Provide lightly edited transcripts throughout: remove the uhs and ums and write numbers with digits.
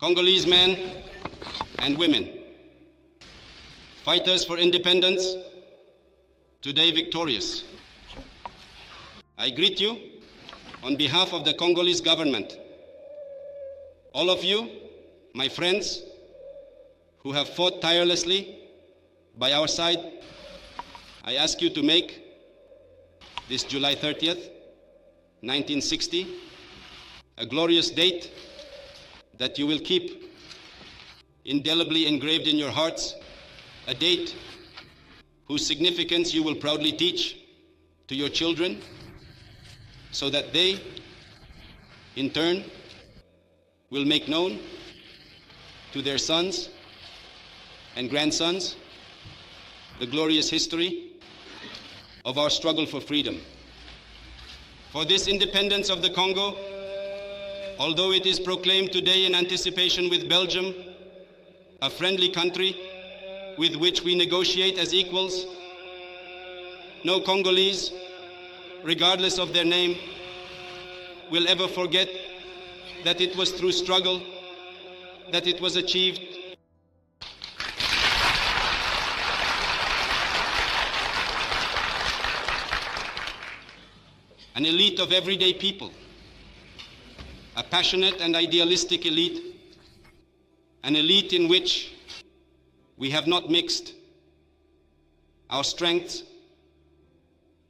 Congolese men and women, fighters for independence, today victorious. I greet you on behalf of the Congolese government. All of you, my friends, who have fought tirelessly by our side, I ask you to make this July 30th, 1960, a glorious date that you will keep indelibly engraved in your hearts, a date whose significance you will proudly teach to your children, so that they, in turn, will make known to their sons and grandsons the glorious history of our struggle for freedom. For this independence of the Congo, although it is proclaimed today in anticipation with Belgium, a friendly country with which we negotiate as equals, no Congolese, regardless of their name, will ever forget that it was through struggle that it was achieved. An elite of everyday people, a passionate and idealistic elite, an elite in which we have not mixed our strengths,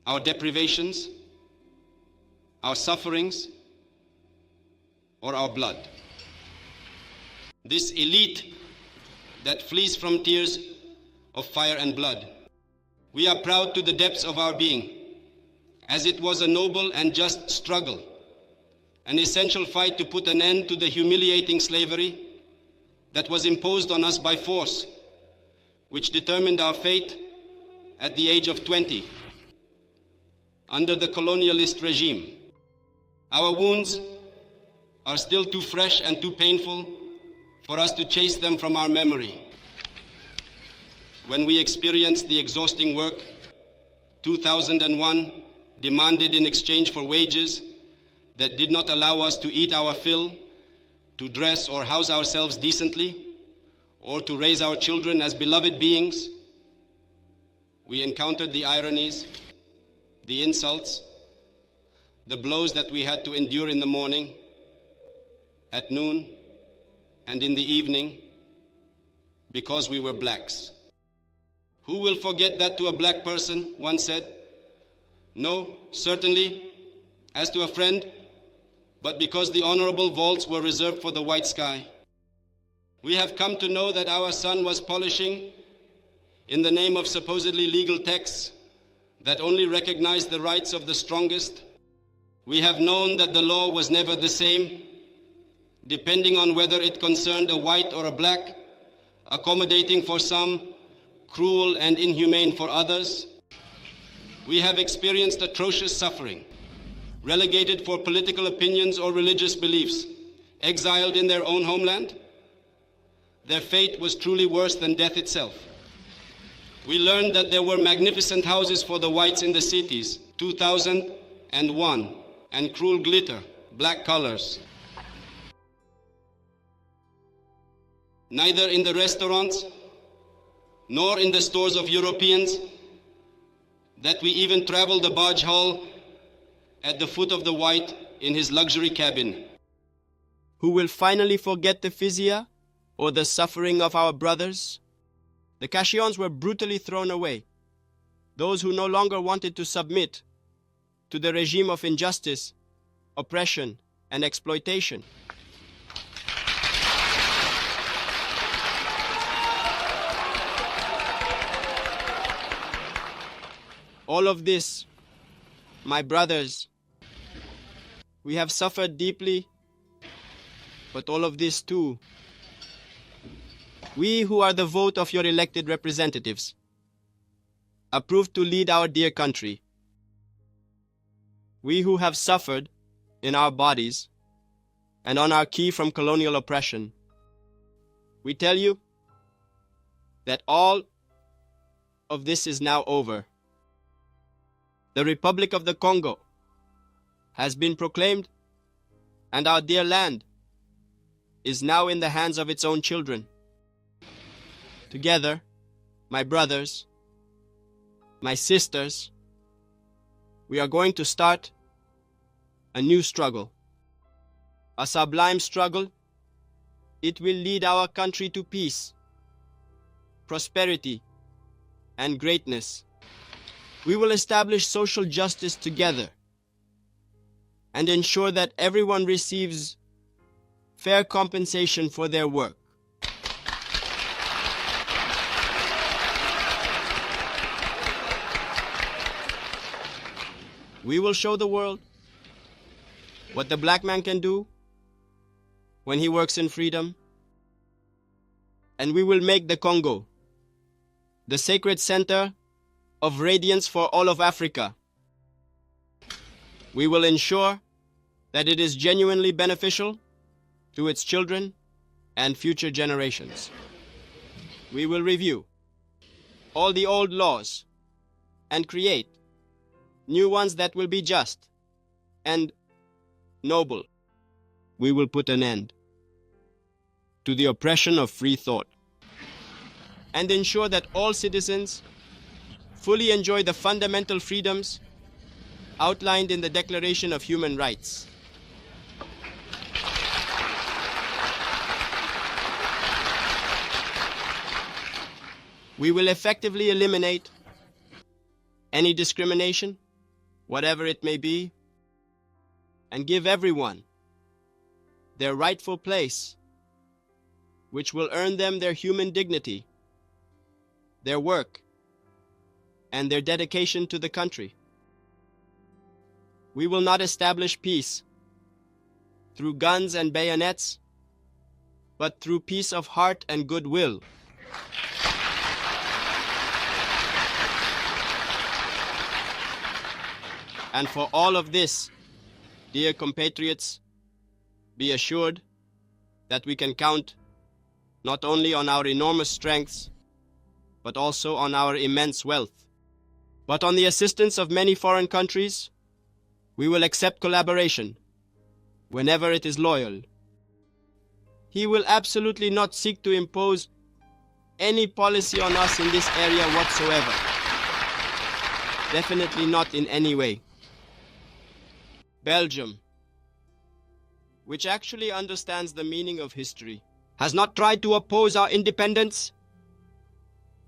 our deprivations, our sufferings, or our blood. This elite that flees from tears of fire and blood. We are proud to the depths of our being, as it was a noble and just struggle, an essential fight to put an end to the humiliating slavery that was imposed on us by force, which determined our fate at the age of 20 under the colonialist regime. Our wounds are still too fresh and too painful for us to chase them from our memory. When we experienced the exhausting work 2001 demanded in exchange for wages that did not allow us to eat our fill, to dress or house ourselves decently, or to raise our children as beloved beings, we encountered the ironies, the insults, the blows that we had to endure in the morning, at noon, and in the evening, because we were blacks. Who will forget that to a black person? One said. No, certainly, as to a friend, but because the honorable vaults were reserved for the white sky. We have come to know that our sun was polishing in the name of supposedly legal texts that only recognize the rights of the strongest. We have known that the law was never the same, depending on whether it concerned a white or a black, accommodating for some, cruel and inhumane for others. We have experienced atrocious suffering, relegated for political opinions or religious beliefs, exiled in their own homeland. Their fate was truly worse than death itself. We learned that there were magnificent houses for the whites in the cities, 2001, and cruel glitter, black colors. Neither in the restaurants nor in the stores of Europeans, that we even traveled the barge hull at the foot of the white in his luxury cabin. Who will finally forget the physia or the suffering of our brothers? The Kashians were brutally thrown away. Those who no longer wanted to submit to the regime of injustice, oppression, and exploitation. All of this, my brothers, we have suffered deeply, but all of this too, we who are the vote of your elected representatives, approved to lead our dear country, we who have suffered in our bodies and on our key from colonial oppression, we tell you that all of this is now over. The Republic of the Congo has been proclaimed, and our dear land is now in the hands of its own children. Together, my brothers, my sisters, we are going to start a new struggle. A sublime struggle. It will lead our country to peace, prosperity, and greatness. We will establish social justice together and ensure that everyone receives fair compensation for their work. We will show the world what the black man can do when he works in freedom, and we will make the Congo the sacred center of radiance for all of Africa. We will ensure that it is genuinely beneficial to its children and future generations. We will review all the old laws and create new ones that will be just and noble. We will put an end to the oppression of free thought and ensure that all citizens fully enjoy the fundamental freedoms outlined in the Declaration of Human Rights. We will effectively eliminate any discrimination, whatever it may be, and give everyone their rightful place, which will earn them their human dignity, their work, and their dedication to the country. We will not establish peace through guns and bayonets, but through peace of heart and goodwill. And for all of this, dear compatriots, be assured that we can count not only on our enormous strengths, but also on our immense wealth. But on the assistance of many foreign countries, we will accept collaboration whenever it is loyal. He will absolutely not seek to impose any policy on us in this area whatsoever. Definitely not in any way. Belgium, which actually understands the meaning of history, has not tried to oppose our independence,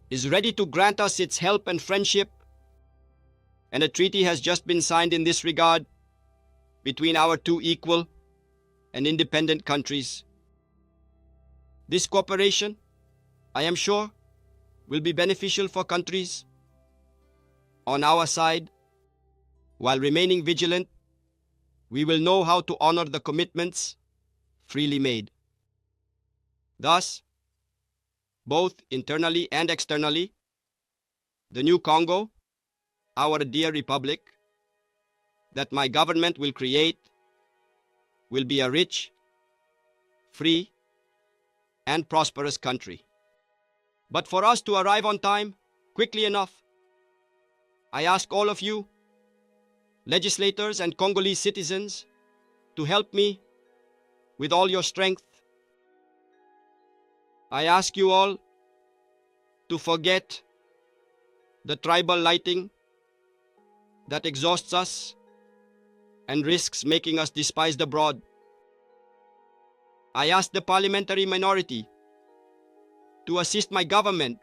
is ready to grant us its help and friendship, and a treaty has just been signed in this regard between our two equal and independent countries. This cooperation, I am sure, will be beneficial for countries on our side. While remaining vigilant, we will know how to honor the commitments freely made. Thus, both internally and externally, the new Congo, our dear republic, that my government will create, will be a rich, free, and prosperous country. But for us to arrive on time, quickly enough, I ask all of you, legislators and Congolese citizens, to help me with all your strength. I ask you all to forget the tribal lighting that exhausts us and risks making us despised abroad. I ask the parliamentary minority to assist my government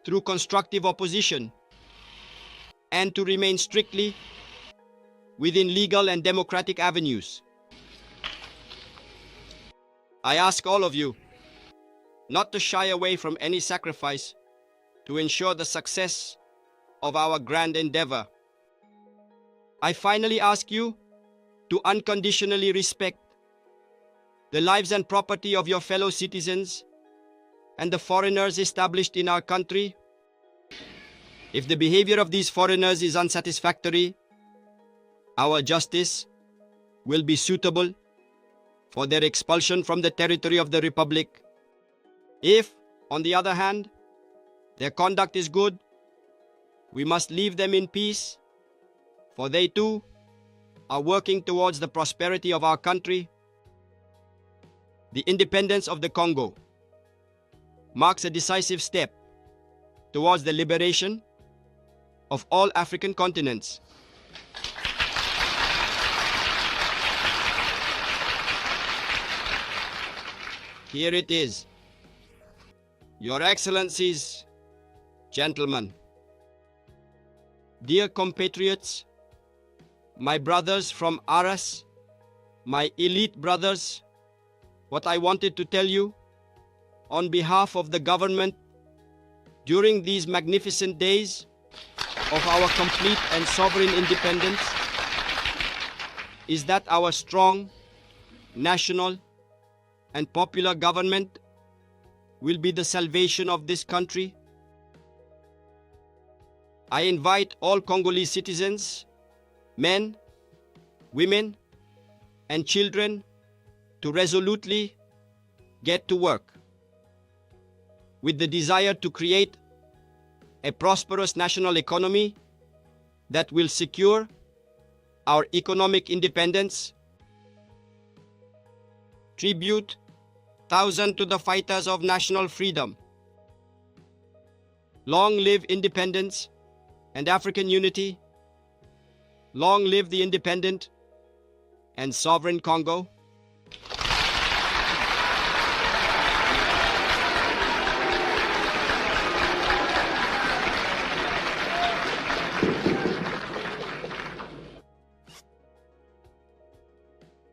through constructive opposition and to remain strictly within legal and democratic avenues. I ask all of you not to shy away from any sacrifice to ensure the success of our grand endeavor. I finally ask you to unconditionally respect the lives and property of your fellow citizens and the foreigners established in our country. If the behavior of these foreigners is unsatisfactory, our justice will be suitable for their expulsion from the territory of the Republic. If, on the other hand, their conduct is good, we must leave them in peace, for they too are working towards the prosperity of our country. The independence of the Congo marks a decisive step towards the liberation of all African continents. Here it is. Your Excellencies, gentlemen, dear compatriots, my brothers from Aras, my elite brothers, what I wanted to tell you on behalf of the government during these magnificent days of our complete and sovereign independence is that our strong, national, and popular government will be the salvation of this country. I invite all Congolese citizens, men, women, and children to resolutely get to work with the desire to create a prosperous national economy that will secure our economic independence. Tribute 1,000 to the fighters of national freedom. Long live independence and African unity. Long live the independent and sovereign Congo.